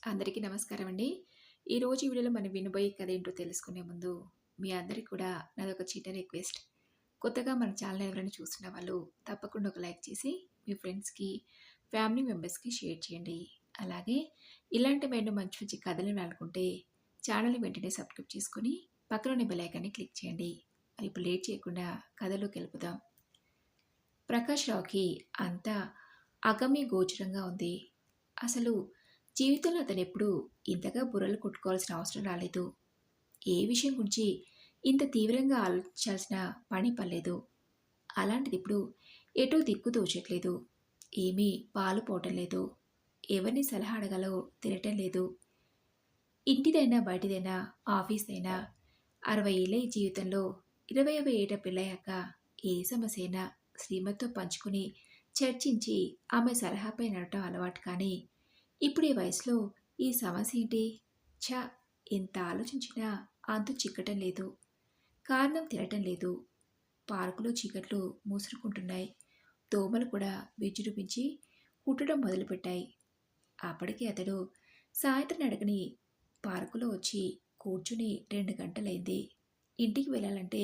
అందరికీ నమస్కారం అండి. ఈరోజు ఈ వీడియోలో మనం వినబోయే కథ ఏంటో తెలుసుకునే ముందు, మీ అందరికి కూడా నాదొక చిన్న రిక్వెస్ట్. కొత్తగా మన ఛానల్ ఎవరైనా చూస్తున్న వాళ్ళు తప్పకుండా ఒక లైక్ చేసి, మీ ఫ్రెండ్స్‌కి, ఫ్యామిలీ మెంబర్స్‌కి షేర్ చేయండి. అలాగే ఇలాంటి మరెన్నో మంచి మంచి కథలు వినాలనుకుంటే ఛానల్‌ని వెంటనే సబ్స్క్రైబ్ చేసుకొని, పక్కనున్న బెల్ ఐకాన్‌ని క్లిక్ చేయండి. మరి ఇప్పుడు లేట్ చేయకుండా కథలోకి వెళ్ళిపోదాం. ప్రకాష్ రావుకి అంతా అగమ్య గోచరంగా ఉంది. అసలు జీవితంలో అతనెప్పుడూ ఇంతగా బుర్రలు కొట్టుకోవాల్సిన అవసరం రాలేదు. ఏ విషయం గురించి ఇంత తీవ్రంగా ఆలోచించాల్సిన పని పడలేదు. అలాంటిది ఇప్పుడు ఎటూ దిక్కు తోచట్లేదు. ఏమీ పాలు పోవటం లేదు. ఎవరిని సలహా అడగాలో తెలియటం లేదు. ఇంటిదైనా బయటిదైనా ఆఫీస్‌దైనా 60 ఏళ్ల ఈ జీవితంలో 20వ ఏట పెళ్ళయ్యాక ఏ సమస్య అయినా శ్రీమతితో పంచుకుని చర్చించి ఆమె సలహాపై నడవటం అలవాటు కానీ ఇప్పుడు ఈ వయసులో ఈ సమస్య ఏంటి? ఛ! ఎంత ఆలోచించినా అంతు చిక్కటం లేదు. కారణం తినటం లేదు. పార్కులో చీకట్లు మూసురుకుంటున్నాయి. దోమలు కూడా విజృంభించి కుట్టడం మొదలుపెట్టాయి. అప్పటికి అతడు సాయంత్రం నడకని పార్కులో వచ్చి కూర్చుని 2 గంటలైంది. ఇంటికి వెళ్ళాలంటే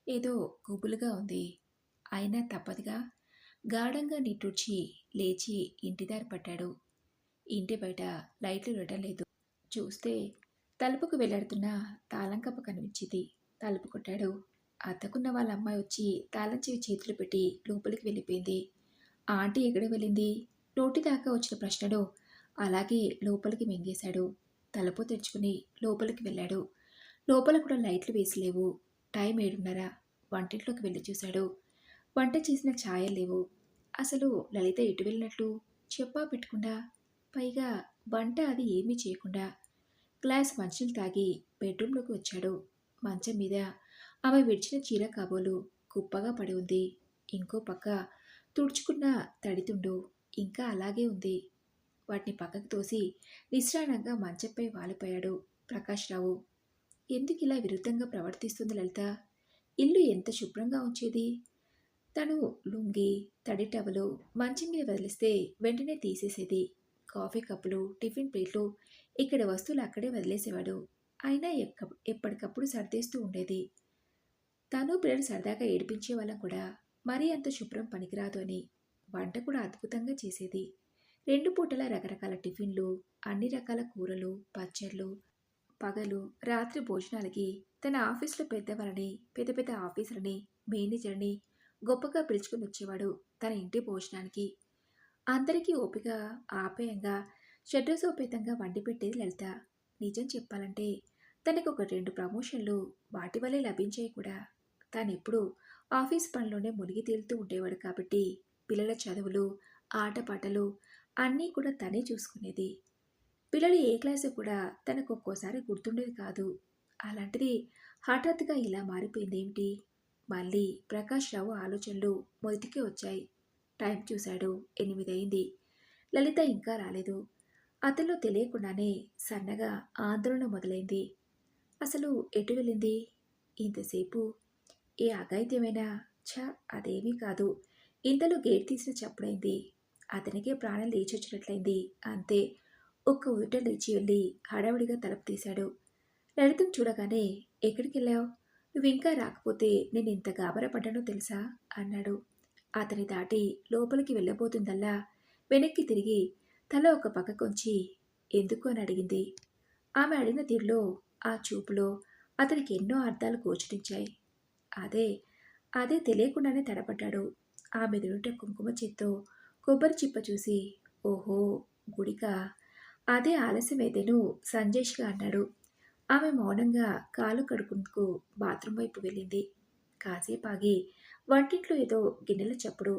ఏదో గుబులుగా ఉంది. అయినా తప్పదుగా. గాఢంగా నిట్టూర్చి లేచి ఇంటిదారి పట్టాడు. ఇంటి బయట లైట్లు వేయటం లేదు. చూస్తే తలుపుకు వెళ్లాడుతున్న తాళం కప్ప కనిపించింది. తలుపు కొట్టాడు. అద్దెకున్న వాళ్ళ అమ్మాయి వచ్చి తాళం చెవి చేతులు పెట్టి లోపలికి వెళ్ళిపోయింది. ఆంటీ ఎక్కడికి వెళ్ళింది? నోటి దాకా వచ్చిన ప్రశ్నలో అలాగే లోపలికి మింగేశాడు. తలుపు తెరుచుకుని లోపలికి వెళ్ళాడు. లోపల కూడా లైట్లు వేసి లేవు. టైం 7:30. వంటింట్లోకి వెళ్ళి చూశాడు. వంట చేసిన ఛాయలు లేవు. అసలు లలిత ఎటు వెళ్ళినట్లు? చెప్పా పెట్టకుండా, పైగా వంట అది ఏమీ చేయకుండా గ్లాస్ మంచినీళ్ళు తాగి బెడ్రూంలోకి వచ్చాడు. మంచం మీద ఆమె విడిచిన చీర కాబోలు కుప్పగా పడి ఉంది. ఇంకో పక్క తుడుచుకున్న తడితుండు ఇంకా అలాగే ఉంది. వాటిని పక్కకు తోసి నిశ్రాణంగా మంచంపై వాలిపోయాడు ప్రకాశ్రావు. ఎందుకిలా విరుద్ధంగా ప్రవర్తిస్తుంది లలిత? ఇల్లు ఎంత శుభ్రంగా ఉంచేది. తను లుంగి తడి టవలు మంచం మీద వదిలిస్తే వెంటనే తీసేసేది. కాఫీ కప్పులు టిఫిన్ ప్లేట్లు ఇక్కడ వస్తువులు అక్కడే వదిలేసేవాడు. అయినా ఎప్పటికప్పుడు సర్దేస్తూ ఉండేది. తను పిల్లలు సరదాగా ఏడిపించే వాళ్ళం కూడా మరీ అంత శుభ్రం పనికిరాదు అని. వంట కూడా అద్భుతంగా చేసేది. 2 పూటల రకరకాల టిఫిన్లు, అన్ని రకాల కూరలు, పచ్చళ్ళు, పగలు రాత్రి భోజనాలకి తన ఆఫీసులో పెద్దవాళ్ళని, పెద్ద పెద్ద ఆఫీసర్ని, మేనేజర్ని గొప్పగా పిలుచుకుని వచ్చేవాడు తన ఇంటి భోజనానికి. అందరికీ ఓపిక ఆప్యాయంగా షడ్రసోపేతంగా వండి పెట్టేది లలిత. నిజం చెప్పాలంటే తనకు ఒక 2 ప్రమోషన్లు వాటి వల్లే లభించాయి కూడా. తానెప్పుడు ఆఫీస్ పనిలోనే మునిగి తేలుతూ ఉండేవాడు కాబట్టి పిల్లల చదువులు, ఆటపాటలు అన్నీ కూడా తనే చూసుకునేది. పిల్లలు ఏ క్లాసు కూడా తనకు ఒక్కోసారి గుర్తుండేది కాదు. అలాంటిది హఠాత్తుగా ఇలా మారిపోయిందేమిటి? మళ్ళీ ప్రకాష్ రావు ఆలోచనలు మొదటికే వచ్చాయి. టైం చూశాడు. 8 అయింది. లలిత ఇంకా రాలేదు. అతనిలో తెలియకుండానే సన్నగా ఆందోళన మొదలైంది. అసలు ఎటు వెళ్ళింది? ఇంతసేపు ఏ అఘాయిత్యమైనా? ఛ! అదేమీ కాదు. ఇంతలో గేట్ తీసిన చప్పుడైంది. అతనికే ప్రాణం లేచొచ్చినట్లయింది. అంతే. ఒక్క ఉదుట లేచి వెళ్ళి హడావిడిగా తలుపు తీశాడు. లలితను చూడగానే ఎక్కడికెళ్ళావు? నువ్వింకా రాకపోతే నేనెంత గాబరా పడ్డానో తెలుసా? అన్నాడు. అతని దాటి లోపలికి వెళ్ళబోతుందల్లా వెనక్కి తిరిగి తల ఒక పక్కకొంచి ఎందుకు అని అడిగింది. ఆమె అడిగిన తీరులో, ఆ చూపులో అతనికి ఎన్నో అర్థాలు గోచరించాయి. అదే అదే తెలియకుండానే తడబడ్డాడు. ఆమె ఎదురుట కుంకుమ చేత్తో కొబ్బరి చిప్ప చూసి, ఓహో! గుడికా? అదే ఆలస్యమైతేను సంజేష్గా అన్నాడు. ఆమె మౌనంగా కాలు కడుక్కుందుకు బాత్రూం వైపు వెళ్ళింది. కాసేపాగి వంటింట్లో ఏదో గిన్నెల చప్పుడు.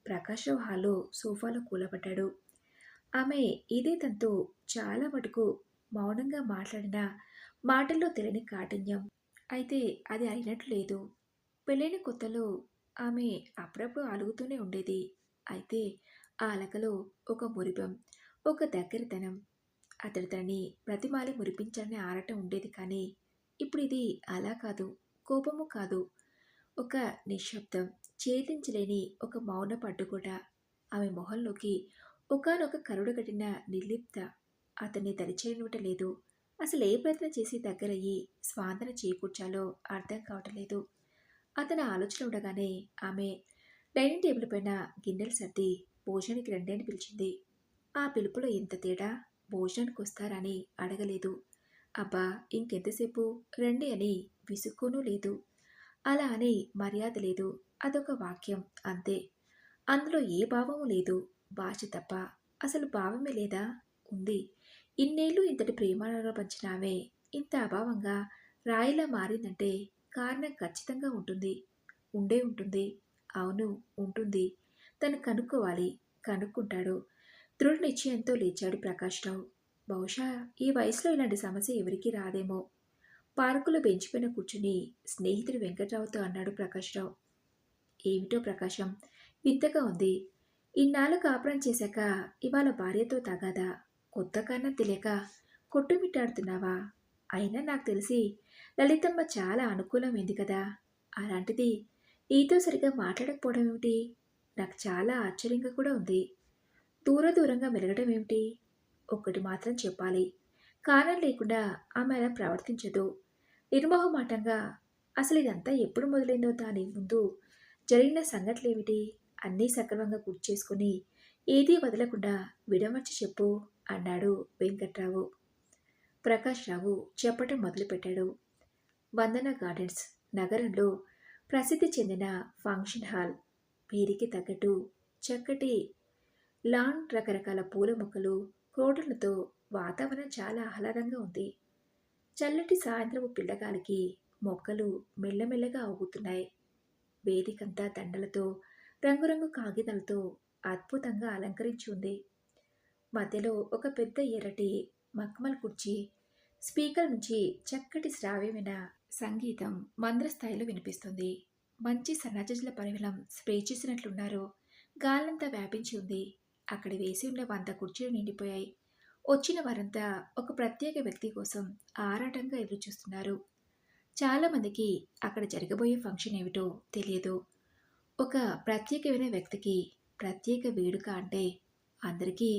ప్రకాశ్రావు హాల్లో సోఫాలో కూలబడ్డాడు. ఆమె ఇదే తంతు చాలా మటుకు మౌనంగా మాట్లాడిన మాటల్లో తెలియని కాఠిన్యం. అయితే అది అయినట్లు లేదు. పెళ్ళైన కొత్తలో ఆమె అప్పుడప్పుడు అలుగుతూనే ఉండేది. అయితే ఆ అలకలో ఒక మురిపం, ఒక దగ్గరితనం. అతడు తనని బ్రతిమాలి మురిపించాలని ఆరాటం ఉండేది కానీ ఇప్పుడు ఇది అలా కాదు. కోపము కాదు. ఒక నిశ్శబ్దం, ఛేదించలేని ఒక మౌనపు అడ్డుగోడ. ఆమె మొహంలోకి ఒకానొక కరుడుగట్టిన నిర్లిప్త అతన్ని దరిచేయనివ్వటం లేదు. అసలు ఏ ప్రయత్నం చేసి దగ్గరయ్యి స్వాంతన చేకూర్చాలో అర్థం కావటం లేదు. అతని ఆలోచన ఉండగానే ఆమె డైనింగ్ టేబుల్ పైన గిన్నెలు సర్ది భోజనానికి రండి అని పిలిచింది. ఆ పిలుపులో ఎంత తేడా! భోజనానికి వస్తారని అడగలేదు. అబ్బా ఇంకెంతసేపు రండి అని విసుక్కోనూ లేదు. అలా అని మర్యాద లేదు. అదొక వాక్యం అంతే. అందులో ఏ భావము లేదు. భాష తప్ప. అసలు భావమే లేదా? ఉంది. ఇన్నేళ్ళు ఇంతటి ప్రేమానురాగాలు పంచిన ఆమె ఇంత అభావంగా రాయిలా మారిందంటే కారణం ఖచ్చితంగా ఉంటుంది. ఉండే ఉంటుంది. అవును ఉంటుంది. తను కనుక్కోవాలి. కనుక్కుంటాడు. దృఢ నిశ్చయంతో లేచాడు ప్రకాశ్‌రావు. బహుశా ఈ వయసులో ఇలాంటి సమస్య ఎవరికీ రాదేమో! పార్కులో బెంచ్ పైన కూర్చుని స్నేహితుడు వెంకట్రావుతో అన్నాడు ప్రకాశ్‌రావు. ఏమిటో ప్రకాశం వింతగా ఉంది. ఇన్నాళ్ళు కాపురం చేశాక ఇవాళ భార్యతో తగాదా? కొత్త కారణం తెలియక కొట్టుమిట్టాడుతున్నావా? అయినా నాకు తెలిసి లలితమ్మ చాలా అనుకూలమైంది కదా! అలాంటిది నీతో సరిగ్గా మాట్లాడకపోవడం ఏమిటి? నాకు చాలా ఆశ్చర్యంగా కూడా ఉంది. దూరంగా మెలగడం ఏమిటి? ఒక్కటి మాత్రం చెప్పాలి. కారణం లేకుండా ఆమె అలా ప్రవర్తించదు. నిర్మోహమాటంగా అసలు ఇదంతా ఎప్పుడు మొదలైందో దాని ముందు జరిగిన సంఘటనలేమిటి? అన్నీ సక్రమంగా గుర్తుచేసుకుని ఏదీ వదలకుండా విడమర్చి చెప్పు అన్నాడు వెంకట్రావు. ప్రకాశ్‌రావు చెప్పటం మొదలుపెట్టాడు. వందన గార్డెన్స్ నగరంలో ప్రసిద్ధి చెందిన ఫంక్షన్ హాల్. పేరుకి తగ్గట్టు చక్కటి లాన్, రకరకాల పూల మొక్కలు, క్రోటన్లతో వాతావరణం చాలా ఆహ్లాదంగా ఉంది. చల్లటి సాయంత్రపు పిల్లగాలికి మొక్కలు మెల్లమెల్లగా ఊగుతున్నాయి. వేదికంతా దండలతో, రంగురంగు కాగితాలతో అద్భుతంగా అలంకరించి ఉంది. మధ్యలో ఒక పెద్ద ఎర్రటి మఖమల్ కుర్చీ. స్పీకర్ నుంచి చక్కటి శ్రావ్యమైన సంగీతం మంద్రస్థాయిలో వినిపిస్తుంది. మంచి సన్నజాజుల పరిమళం స్ప్రే చేసినట్లున్నారు. గాలంతా వ్యాపించి ఉంది. అక్కడ వేసి ఉన్న 100 కుర్చీలు నిండిపోయాయి. వచ్చిన వారంతా ఒక ప్రత్యేక వ్యక్తి కోసం ఆరాటంగా ఎదురుచూస్తున్నారు. చాలామందికి అక్కడ జరగబోయే ఫంక్షన్ ఏమిటో తెలియదు. ఒక ప్రత్యేకమైన వ్యక్తికి ప్రత్యేక వేడుక అంటే అందరికీ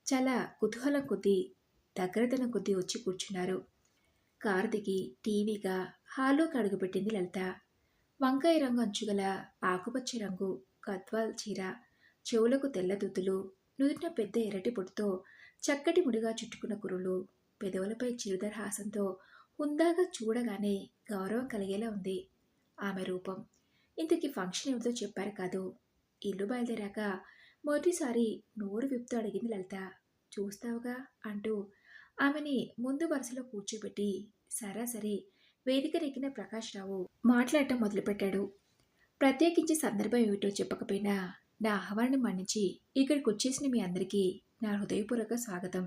చాలా కుతూహలం కొద్దీ, దగ్గరదనం కొద్దీ వచ్చి కూర్చున్నారు. కారు దిగి టీవీగా హాల్లోకి అడుగుపెట్టింది లలిత. వంకాయ రంగు అంచుగల ఆకుపచ్చ రంగు గద్వాల్ చీర, చెవులకు తెల్ల దుద్దులు, నుదుటిన పెద్ద ఎర్రటి పొట్టుతో చక్కటి ముడిగా చుట్టుకున్న కురులు, పెదవులపై చిరుదరహాసంతో హుందాగా చూడగానే గౌరవం కలిగేలా ఉంది ఆమె రూపం. ఇంతకీ ఫంక్షన్ ఏమిటో చెప్పారు కాదు. ఇల్లు బయలుదేరాక మొదటిసారి నోరు విప్పుతూ అడిగింది లలిత. చూస్తావుగా అంటూ ఆమెని ముందు వరుసలో కూర్చోబెట్టి సరాసరి వేదికనెక్కిన ప్రకాశ్‌రావు మాట్లాడటం మొదలుపెట్టాడు. ప్రత్యేకించి సందర్భం ఏమిటో చెప్పకపోయినా నా ఆహ్వానాన్ని మన్నించి ఇక్కడికి వచ్చేసిన మీ అందరికీ నా హృదయపూర్వక స్వాగతం.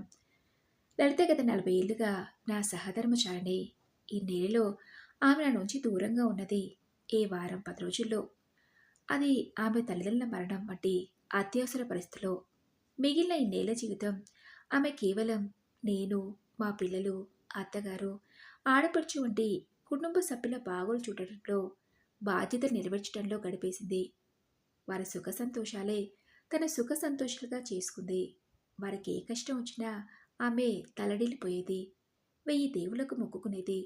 లలిత గత 40 ఏళ్లుగా నా సహధర్మచారిణి. ఇన్నేళ్లలో ఆమె నా నుంచి దూరంగా ఉన్నది ఏ వారం 10 రోజుల్లో. అది ఆమె తల్లిదండ్రుల మరణం వంటి అత్యవసర పరిస్థితిలో. మిగిలిన ఇన్నేళ్ల జీవితం ఆమె కేవలం నేను, మా పిల్లలు, అత్తగారు, ఆడపడుచు వంటి కుటుంబ సభ్యుల బాగోలు చూడటంలో, బాధ్యత నెరవేర్చడంలో గడిపేసింది. వారి సుఖ సంతోషాలే తన సుఖ సంతోషాలుగా చేసుకుంది. వారికి ఏ కష్టం వచ్చినా ఆమె తలడిల్లిపోయేది. 1000 దేవులకు మొక్కుకునేది.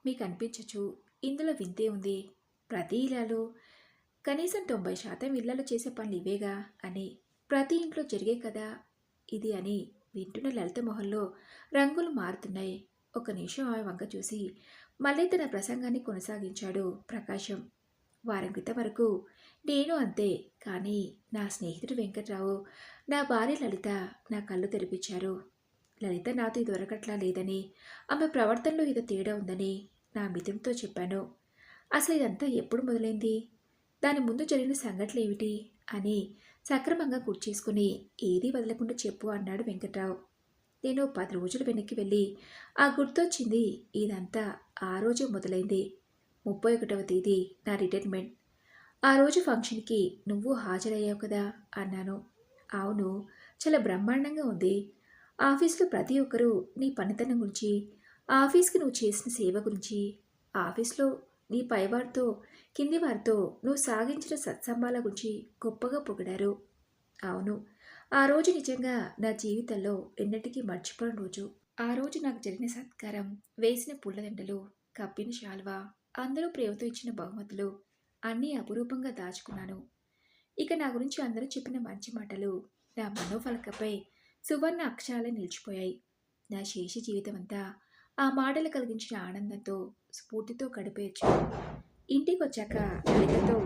మీకు అనిపించచ్చు ఇందులో వింతే ఉంది. ప్రతి ఇల్లాలు కనీసం 90% ఇళ్లలో చేసే పనులు ఇవేగా అని. ప్రతి ఇంట్లో జరిగే కదా ఇది అని వింటున్న లలిత మొహంలో రంగులు మారుతున్నాయి. ఒక నిమిషం ఆమె వంక చూసి మళ్ళీ తన ప్రసంగాన్ని కొనసాగించాడు ప్రకాశం. వారం క్రితం వరకు నేను అంతే. కానీ నా స్నేహితుడు వెంకట్రావు, నా భార్య లలిత నా కళ్ళు తెరిపించారు. లలిత నాతో ఇదివరకట్లా లేదని, ఆమె ప్రవర్తనలో ఏదో తేడా ఉందని నా మిత్రునితో చెప్పాను. అసలు ఇదంతా ఎప్పుడు మొదలైంది? దాని ముందు జరిగిన సంఘటనలు ఏమిటి అని సక్రమంగా గుర్చేసుకుని ఏదీ వదలకుండా చెప్పు అన్నాడు వెంకట్రావు. నేను 10 రోజులు వెనక్కి వెళ్ళి ఆ గుర్తొచ్చింది. ఇదంతా ఆ రోజే మొదలైంది. 31వ తేదీ నా రిటైర్మెంట్. ఆ రోజు ఫంక్షన్కి నువ్వు హాజరయ్యావు కదా అన్నాను. అవును, చాలా బ్రహ్మాండంగా ఉంది. ఆఫీస్లో ప్రతి ఒక్కరూ నీ పనితనం గురించి, ఆఫీస్కి నువ్వు చేసిన సేవ గురించి, ఆఫీస్లో నీ పైవారితో కింది వారితో నువ్వు సాగించిన సత్సంబాల గురించి గొప్పగా పొగిడారు. అవును, ఆ రోజు నిజంగా నా జీవితంలో ఎన్నటికీ మర్చిపోని రోజు. ఆ రోజు నాకు జరిగిన సత్కారం, వేసిన పూలదండలు, కప్పిన శాల్వా, అందరూ ప్రేమతో ఇచ్చిన బహుమతులు అన్నీ అపురూపంగా దాచుకున్నాను. ఇక నా గురించి అందరూ చెప్పిన మంచి మాటలు నా మనోఫలకపై సువర్ణ అక్షరాలే నిలిచిపోయాయి. నా శేష జీవితమంతా ఆ మాటలు కలిగించిన ఆనందంతో, స్ఫూర్తితో గడిపేయచ్చు. ఇంటికొచ్చాక లలితతో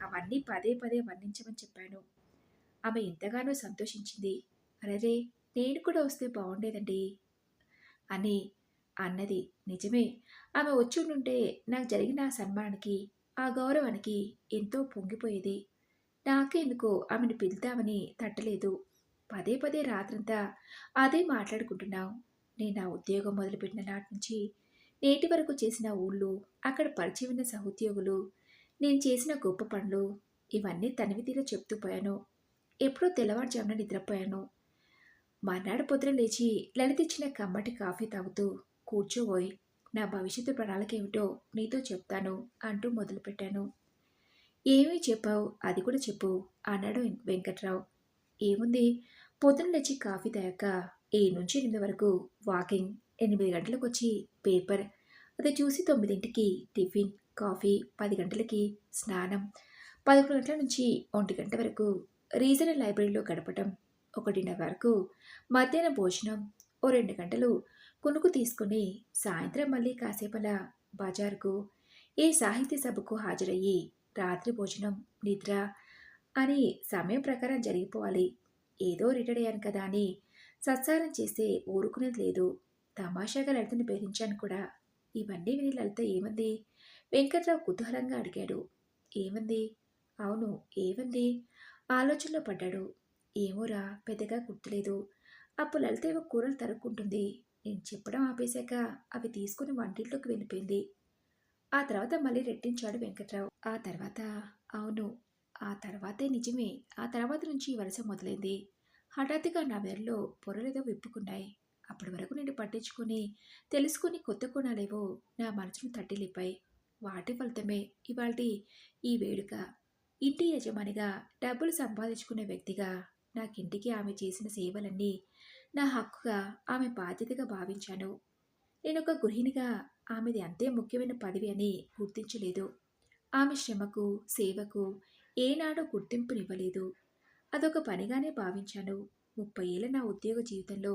అవన్నీ పదే పదే వర్ణించమని చెప్పాను. ఆమె ఎంతగానో సంతోషించింది. "అరెరే! నేను కూడా వస్తే బావుండేదండి" అని అన్నది. నిజమే. ఆమె వచ్చుండుంటే నాకు జరిగిన ఆ సన్మానానికి, ఆ గౌరవానికి ఎంతో పొంగిపోయేది. నాకే ఎందుకో ఆమెను పిలుద్దామని తట్టలేదు. పదే పదే రాత్రంతా అదే మాట్లాడుకుంటున్నాం. నేను నా ఉద్యోగం మొదలుపెట్టిన నాటి నుంచి నేటి వరకు చేసిన ఊళ్ళు, అక్కడ పరిచయమైన సహోద్యోగులు, నేను చేసిన గొప్ప పనులు ఇవన్నీ తనివి తీరా చెప్తూ పోయాను. ఎప్పుడో తెల్లవారుజామున నిద్రపోయాను. మర్నాడు పొద్దున లేచి లలితిచ్చిన కమ్మటి కాఫీ తాగుతూ కూర్చోబోయి నా భవిష్యత్తు ప్రణాళికేమిటో నీతో చెప్తాను అంటూ మొదలుపెట్టాను. ఏమీ చెప్పావు అది కూడా చెప్పు అన్నాడు వెంకట్రావు. ఏముంది, పొద్దున లేచి కాఫీ తాగాక 7 నుంచి 8 వరకు వాకింగ్, 8 గంటలకొచ్చి పేపర్, అది చూసి 9కి టిఫిన్, కాఫీ, 10 గంటలకి స్నానం, 11 గంటల నుంచి 1 గంట వరకు రీజనల్ లైబ్రరీలో గడపటం, 1:30 వరకు మధ్యాహ్న భోజనం, ఓ 2 గంటలు కునుకు తీసుకుని సాయంత్రం మళ్ళీ కాసేపలా బజారుకు, ఏ సాహిత్య సభకు హాజరయ్యి రాత్రి భోజనం, నిద్ర అని సమయం ప్రకారం జరిగిపోవాలి. ఏదో రిటైర్ అయ్యాను కదా అని సత్సారం చేస్తే ఊరుకునేది లేదు. తమాషాగా లలితని బెదిరించాను కూడా. ఇవన్నీ విని లలిత ఏమంది? వెంకట్రావు కుతూహలంగా అడిగాడు. ఏమంది? అవును, ఏమంది? ఆలోచనలో పడ్డాడు. ఏమోరా, పెద్దగా గుర్తులేదు. అప్పుడు లలిత ఏవో కూరలు తరుక్కుంటుంది. నేను చెప్పడం ఆపేశాక అవి తీసుకుని వంటింట్లోకి వెళ్ళిపోయింది. ఆ తర్వాత మళ్ళీ రెట్టించాడు వెంకట్రావు. ఆ తర్వాత అవును. ఆ తర్వాతే నిజమే. ఆ తర్వాత నుంచి ఈ వలస మొదలైంది. హఠాత్తుగా నా మెడలో పొరలేదో విప్పుకున్నాయి. అప్పటి వరకు నేను పట్టించుకుని, తెలుసుకుని కొత్త కోణాలేవో నా మనసును తట్టి లేపాయి. వాటి ఫలితమే ఇవాల్టి ఈ వేడుక. ఇంటి యజమానిగా, డబ్బులు సంపాదించుకునే వ్యక్తిగా, నాకింటికి ఆమె చేసిన సేవలన్నీ నా హక్కుగా, ఆమె బాధ్యతగా భావించాను. నేనొక గృహిణిగా ఆమెది అంతే ముఖ్యమైన పదవి అని గుర్తించలేదు. ఆమె శ్రమకు, సేవకు ఏనాడూ గుర్తింపునివ్వలేదు. అదొక పనిగానే భావించాను. 30 ఏళ్ల నా ఉద్యోగ జీవితంలో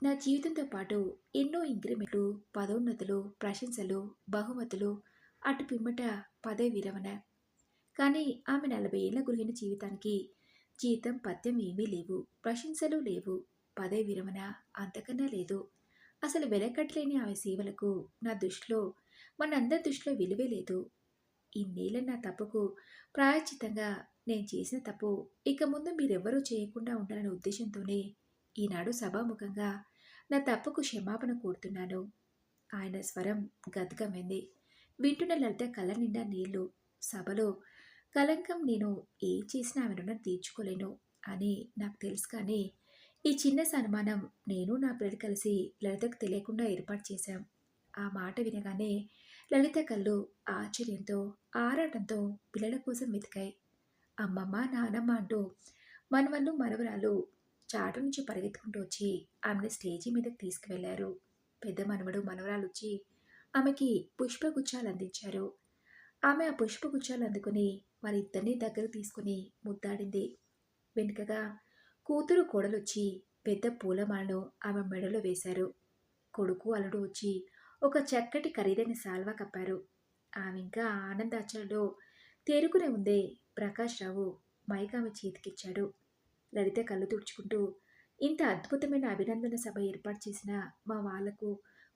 నా జీవితంతో పాటు ఎన్నో ఇంక్రిమెంట్లు, పదోన్నతులు, ప్రశంసలు, బహుమతులు, అటు పిమ్మట పదవి విరమణ. కానీ ఆమె 40 ఏళ్ల గృహిణి జీవితానికి జీతం, పత్యం ఏమీ లేవు. ప్రశంసలు లేవు. పదవి విరమణ అంతకన్నా లేదు. అసలు వెలకట్టలేని ఆమె సేవలకు నా దృష్టిలో, మనందరి దృష్టిలో విలువే లేదు. ఇన్నేళ్ల నా తప్పుకు ప్రాయశ్చిత్తంగా నేను చేసిన తప్పు ఇక ముందు మీరెవ్వరూ చేయకుండా ఉండాలనే ఉద్దేశంతోనే ఈనాడు సభాముఖంగా నా తప్పుకు క్షమాపణ కోరుతున్నాను. ఆయన స్వరం గద్గమైంది. వింటున్న లలిత కళ్ళ నిండా నీళ్లు. సభలో కలంకం నేను ఏం చేసినా ఆమె రుణం తీర్చుకోలేను అని నాకు తెలుసు. కానీ ఈ చిన్న సన్మానం నేను నా పిల్లలు కలిసి లలితకు తెలియకుండా ఏర్పాటు చేశాం. ఆ మాట వినగానే లలిత కళ్ళు ఆశ్చర్యంతో, ఆరాటంతో పిల్లల కోసం వెతికాయి. అమ్మమ్మ, నానమ్మ అంటూ మనవళ్ళు, మనవరాలు చాటు నుంచి పరిగెత్తుకుంటూ వచ్చి ఆమెను స్టేజీ మీదకి తీసుకువెళ్లారు. పెద్ద మనవడు, మనవరాలు వచ్చి ఆమెకి పుష్పగుచ్చాలు అందించారు. ఆమె ఆ పుష్పగుచ్చాలు అందుకుని వారిద్దరినీ దగ్గర తీసుకుని ముద్దాడింది. వెనుకగా కూతురు, కోడలొచ్చి పెద్ద పూలమాలను ఆమె మెడలో వేశారు. కొడుకు, అల్లుడు వచ్చి ఒక చక్కటి ఖరీదైన శాల్వా కప్పారు. ఆమె ఇంకా ఆనందాశ్చర్యంలో తేరుకునే ఉందే ప్రకాష్ రావు మైక్ ఆమె చేతికిచ్చాడు. లలిత కళ్ళు తుడుచుకుంటూ, ఇంత అద్భుతమైన అభినందన సభ ఏర్పాటు చేసిన మా వాళ్లకు,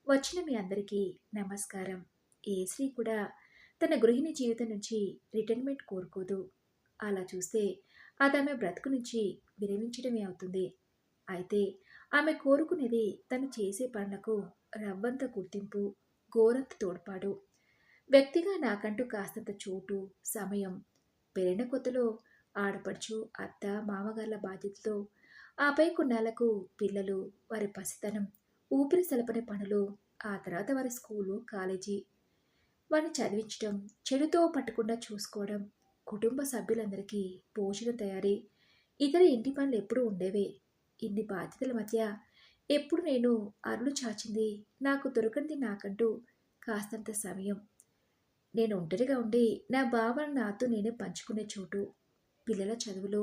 వచ్చిన మీ అందరికీ నమస్కారం. ఏ స్త్రీ కూడా తన గృహిణి జీవితం నుంచి రిటైర్మెంట్ కోరుకోదు. అలా చూస్తే అదామె బ్రతుకు నుంచి విరమించడమే అవుతుంది. అయితే ఆమె కోరుకునేది తను చేసే పనులకు రవ్వంత గుర్తింపు, గోరంత తోడ్పాటు. వ్యక్తిగా నాకంటూ కాస్తంత చోటు, సమయం, పెరిగిన కొత్తలో ఆడపడుచు, అత్త, మామగార్ల బాధ్యతతో, ఆపై కొన్నాళ్లకు పిల్లలు, వారి పసితనం, ఊపిరి సలపని పనులు, ఆ తర్వాత వారి స్కూలు, కాలేజీ, వారిని చదివించడం, చెడుతో పట్టకుండా చూసుకోవడం, కుటుంబ సభ్యులందరికీ భోజన తయారీ, ఇతర ఇంటి పనులు ఎప్పుడూ ఉండేవే. ఇన్ని బాధ్యతల మధ్య ఎప్పుడు నేను అరులు చాచింది, నాకు దొరకంది నాకంటూ కాస్తంత సమయం. నేను ఒంటరిగా ఉండి నా భావన నాతో నేనే పంచుకునే చోటు. పిల్లల చదువులు,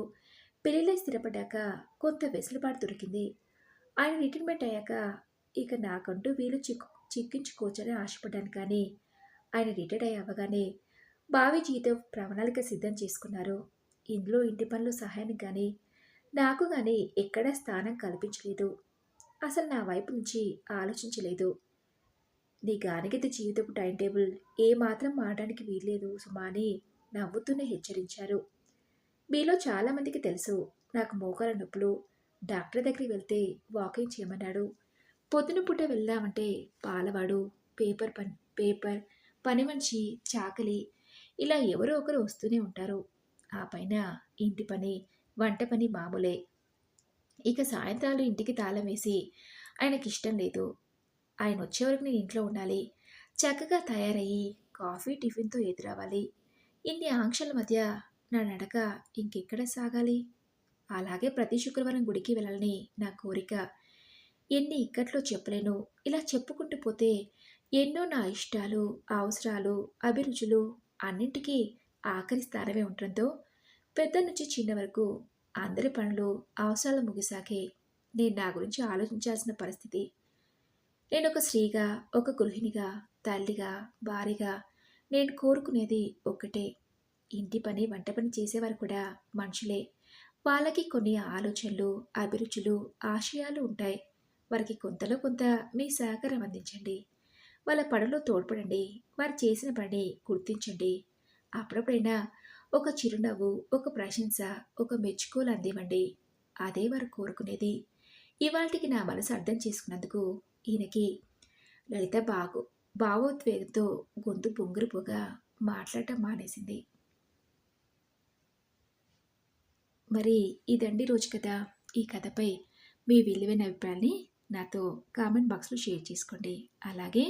పెళ్ళిళ్ళై స్థిరపడ్డాక కొంత వెసులుబాటు దొరికింది. ఆయన రిటైర్మెంట్ అయ్యాక ఇక నాకంటూ వీలు చిక్కించుకోవచ్చని ఆశపడ్డాను కానీ, ఆయన రిటైర్డ్ అవ్వగానే భావి జీవిత ప్రణాళిక సిద్ధం చేసుకున్నారు. ఇందులో ఇంటి పనులు సహాయానికి కానీ, నాకు కానీ ఎక్కడా స్థానం కల్పించలేదు. అసలు నా వైపు నుంచి ఆలోచించలేదు. నీ గానగతి జీవితపు టైం టేబుల్ ఏమాత్రం మారడానికి వీల్లేదు సుమా అని నవ్వుతూనే హెచ్చరించారు. మీలో చాలామందికి తెలుసు నాకు మోకాల నొప్పులు. డాక్టర్ దగ్గరికి వెళ్తే వాకింగ్ చేయమన్నాడు. పొద్దున పూట వెళ్దామంటే పాలవాడు, పేపర్, పని మనిషి, చాకలి ఇలా ఎవరో ఒకరు వస్తూనే ఉంటారు. ఆ పైన ఇంటి పని, వంట పని మామూలే. ఇక సాయంత్రాలు ఇంటికి తాళం వేసి ఆయనకిష్టం లేదు. ఆయన వచ్చే వరకు నేను ఇంట్లో ఉండాలి. చక్కగా తయారయ్యి కాఫీ, టిఫిన్‌తో ఎదురవ్వాలి. ఇన్ని ఆంక్షల మధ్య నా నడక ఇంకెక్కడ సాగాలి? అలాగే ప్రతి శుక్రవారం గుడికి వెళ్ళాలని నా కోరిక. ఎన్ని ఇక్కట్లో చెప్పలేను. ఇలా చెప్పుకుంటూ పోతే ఎన్నో నా ఇష్టాలు, అవసరాలు, అభిరుచులు అన్నింటికీ ఆఖరి స్థానమే ఉండటంతో పెద్ద నుంచి చిన్న వరకు అందరి పనులు, అవసరాలు ముగిసాకే నేను నా గురించి ఆలోచించాల్సిన పరిస్థితి. నేనొక స్త్రీగా, ఒక గృహిణిగా, తల్లిగా, భార్యగా నేను కోరుకునేది ఒక్కటే. ఇంటి పని, వంట పని చేసేవారు కూడా మనుషులే. వాళ్ళకి కొన్ని ఆలోచనలు, అభిరుచులు, ఆశయాలు ఉంటాయి. వారికి కొంతలో కొంత మీ సహకారం అందించండి. వాళ్ళ పనిలో తోడ్పడండి. వారు చేసిన పని గుర్తించండి. అప్పుడప్పుడైనా ఒక చిరునవ్వు, ఒక ప్రశంస, ఒక మెచ్చుకోలు అందివ్వండి. అదే వారు కోరుకునేది. ఇవాల్టికి నా మనసు అర్థం చేసుకున్నందుకు ఈయనకి లలిత భావోద్వేగంతో గొంతు బొంగురుపోగా మాట్లాడటం మానేసింది. మరి ఇదండి రోజు కథ. ఈ కథపై మీ విలువైన అభిప్రాయాన్ని నాతో కామెంట్ బాక్స్లో షేర్ చేసుకోండి. అలాగే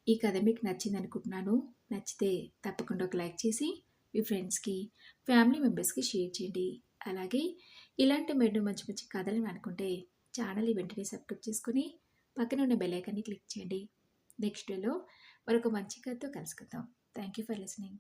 ఈ కథ మీకు నచ్చింది అనుకుంటున్నాను. నచ్చితే తప్పకుండా ఒక లైక్ చేసి మీ ఫ్రెండ్స్కి, ఫ్యామిలీ మెంబర్స్కి షేర్ చేయండి. అలాగే ఇలాంటి మరెన్నో మంచి మంచి కథలను అనుకుంటే ఛానల్ని వెంటనే సబ్స్క్రైబ్ చేసుకొని పక్కన ఉన్న బెల్ ఐకాన్ని క్లిక్ చేయండి. నెక్స్ట్ వీడియోలో మరొక మంచి కథతో కలుసుకుందాం. Thank you for listening.